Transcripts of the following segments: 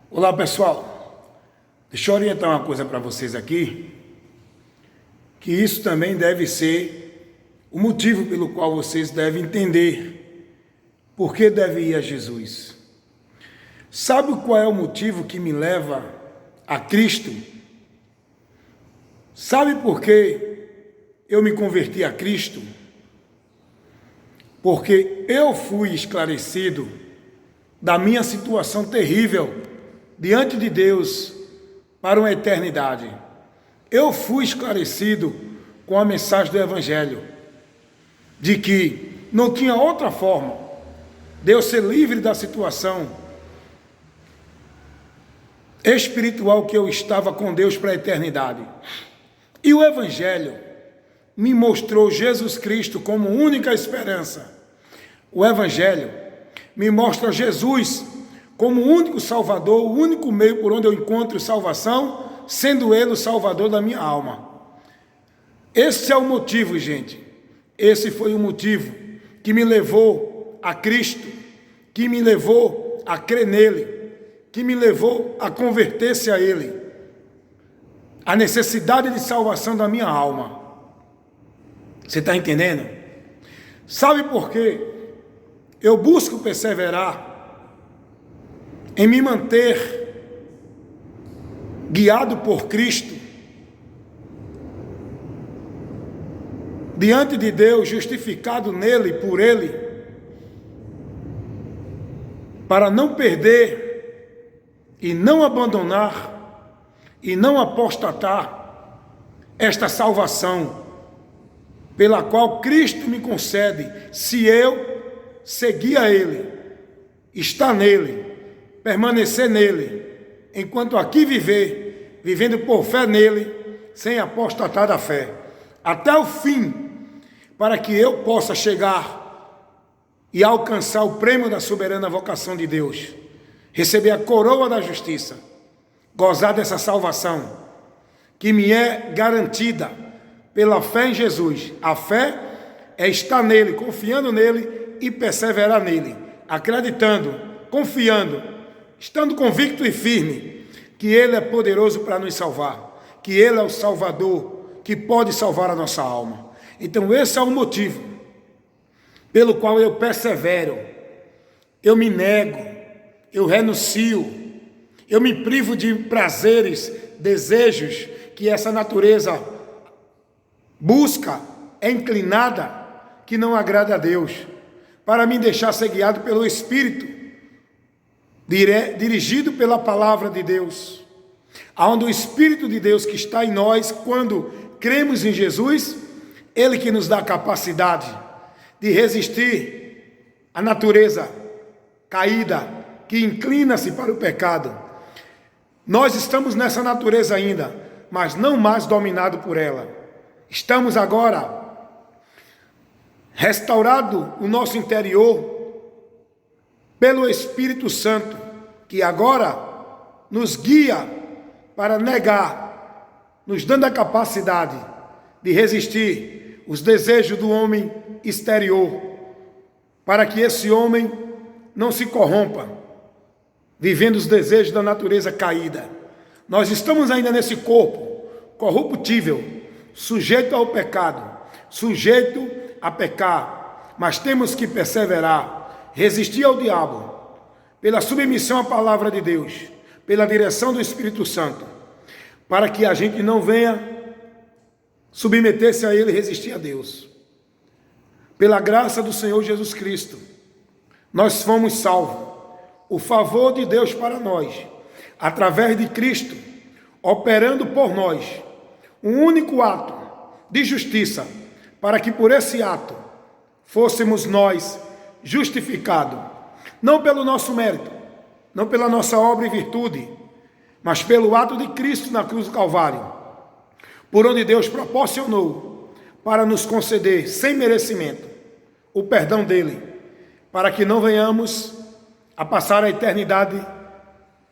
Olá pessoal, deixa eu orientar uma coisa para vocês aqui, que isso também deve ser o motivo pelo qual vocês devem entender por que devem ir a Jesus. Sabe qual é o motivo que me leva a Cristo? Sabe por que eu me converti a Cristo? Porque eu fui esclarecido da minha situação terrível diante de Deus para uma eternidade. Eu fui esclarecido com a mensagem do Evangelho, de que não tinha outra forma de eu ser livre da situação espiritual que eu estava com Deus para a eternidade. E o Evangelho me mostrou Jesus Cristo como única esperança. O Evangelho me mostra Jesus como o único Salvador, o único meio por onde eu encontro salvação, sendo Ele o Salvador da minha alma. Esse é o motivo, gente. Esse foi o motivo que me levou a Cristo, que me levou a crer nele, que me levou a converter-se a Ele. A necessidade de salvação da minha alma. Você está entendendo? Sabe por quê? Eu busco perseverar em me manter guiado por Cristo, diante de Deus, justificado nele, por Ele, para não perder e não abandonar e não apostatar esta salvação pela qual Cristo me concede, se eu seguir a Ele, estar nele, permanecer nele, enquanto aqui viver, vivendo por fé nele, sem apostatar da fé, até o fim, para que eu possa chegar e alcançar o prêmio da soberana vocação de Deus, receber a coroa da justiça, gozar dessa salvação, que me é garantida pela fé em Jesus. A fé é estar nele, confiando nele e perseverar nele, acreditando, confiando, estando convicto e firme que Ele é poderoso para nos salvar, que Ele é o Salvador, que pode salvar a nossa alma. Então esse é o motivo pelo qual eu persevero, eu me nego, eu renuncio, eu me privo de prazeres, desejos que essa natureza busca, é inclinada, que não agrada a Deus, para me deixar ser guiado pelo Espírito, dirigido pela palavra de Deus, aonde o Espírito de Deus que está em nós, quando cremos em Jesus, Ele que nos dá a capacidade de resistir à natureza caída, que inclina-se para o pecado. Nós estamos nessa natureza ainda, mas não mais dominado por ela. Estamos agora restaurado o nosso interior pelo Espírito Santo, que agora nos guia para negar, nos dando a capacidade de resistir os desejos do homem exterior, para que esse homem não se corrompa, vivendo os desejos da natureza caída. Nós estamos ainda nesse corpo corruptível, sujeito ao pecado, sujeito a pecar, mas temos que perseverar, resistir ao diabo, pela submissão à palavra de Deus, pela direção do Espírito Santo, para que a gente não venha submeter-se a Ele e resistir a Deus. Pela graça do Senhor Jesus Cristo, nós fomos salvos. O favor de Deus para nós, através de Cristo, operando por nós, um único ato de justiça, para que por esse ato fôssemos nós justificados, não pelo nosso mérito, não pela nossa obra e virtude, mas pelo ato de Cristo na cruz do Calvário, por onde Deus proporcionou para nos conceder, sem merecimento, o perdão dele, para que não venhamos a passar a eternidade,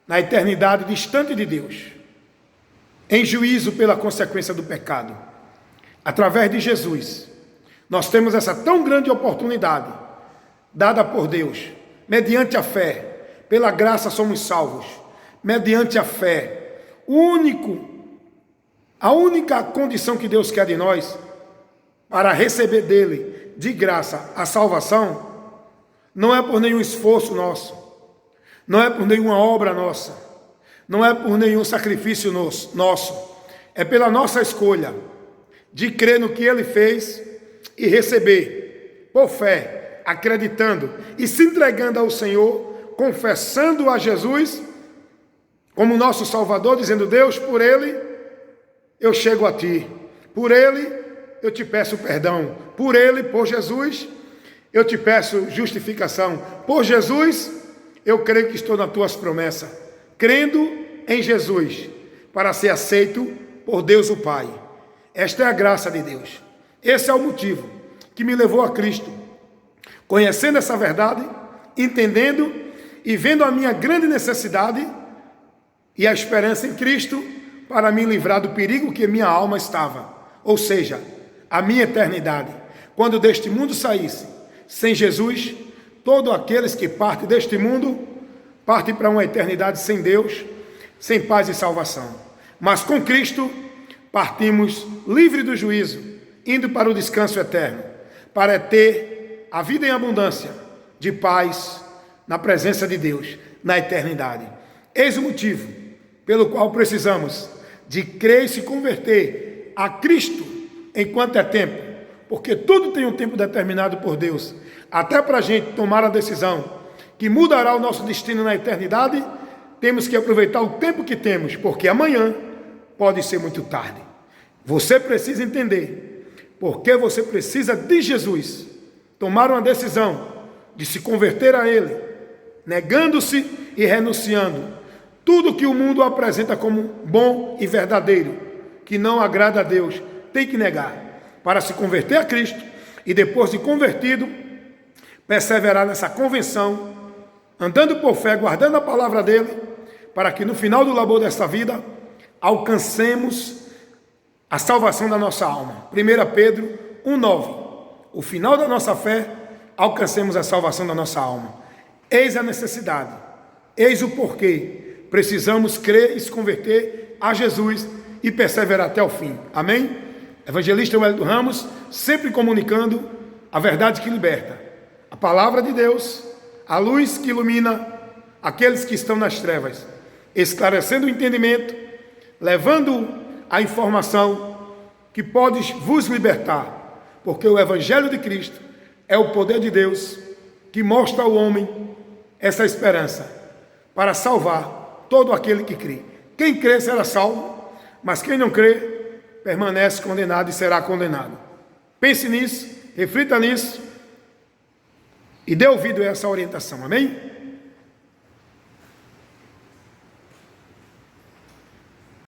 na eternidade distante de Deus, em juízo pela consequência do pecado. Através de Jesus, nós temos essa tão grande oportunidade, dada por Deus, mediante a fé, pela graça somos salvos, mediante a fé. A única condição que Deus quer de nós para receber dele de graça a salvação não é por nenhum esforço nosso, não é por nenhuma obra nossa, não é por nenhum sacrifício nosso, é pela nossa escolha de crer no que ele fez e receber por fé, acreditando e se entregando ao Senhor, confessando a Jesus como nosso Salvador, dizendo: Deus, por ele eu chego a ti, por ele eu te peço perdão, por ele, por Jesus, eu te peço justificação, por Jesus eu creio que estou nas tuas promessas, crendo em Jesus para ser aceito por Deus o Pai. Esta é a graça de Deus. Esse é o motivo que me levou a Cristo. Conhecendo essa verdade, entendendo e vendo a minha grande necessidade e a esperança em Cristo para me livrar do perigo que minha alma estava, ou seja, a minha eternidade. Quando deste mundo saísse, sem Jesus, todos aqueles que partem deste mundo, partem para uma eternidade sem Deus, sem paz e salvação. Mas com Cristo, partimos livre do juízo, indo para o descanso eterno, para ter a vida em abundância, de paz, na presença de Deus, na eternidade. Eis o motivo pelo qual precisamos de crer e se converter a Cristo enquanto é tempo, porque tudo tem um tempo determinado por Deus, até para a gente tomar a decisão que mudará o nosso destino na eternidade. Temos que aproveitar o tempo que temos, porque amanhã pode ser muito tarde. Você precisa entender porque você precisa de Jesus, tomar uma decisão de se converter a Ele, negando-se e renunciando tudo que o mundo apresenta como bom e verdadeiro, que não agrada a Deus, tem que negar, para se converter a Cristo e depois de convertido, perseverar nessa convenção, andando por fé, guardando a palavra dele, para que no final do labor desta vida, alcancemos a salvação da nossa alma. 1 Pedro 1,9. O final da nossa fé, alcancemos a salvação da nossa alma. Eis a necessidade, eis o porquê. Precisamos crer e se converter a Jesus e perseverar até o fim. Amém? Evangelista Wellington Ramos, sempre comunicando a verdade que liberta. A palavra de Deus, a luz que ilumina aqueles que estão nas trevas, esclarecendo o entendimento, levando a informação que pode vos libertar, porque o Evangelho de Cristo é o poder de Deus que mostra ao homem essa esperança para salvar todo aquele que crê. Quem crê será salvo, mas quem não crê permanece condenado e será condenado. Pense nisso, reflita nisso e dê ouvido a essa orientação. Amém?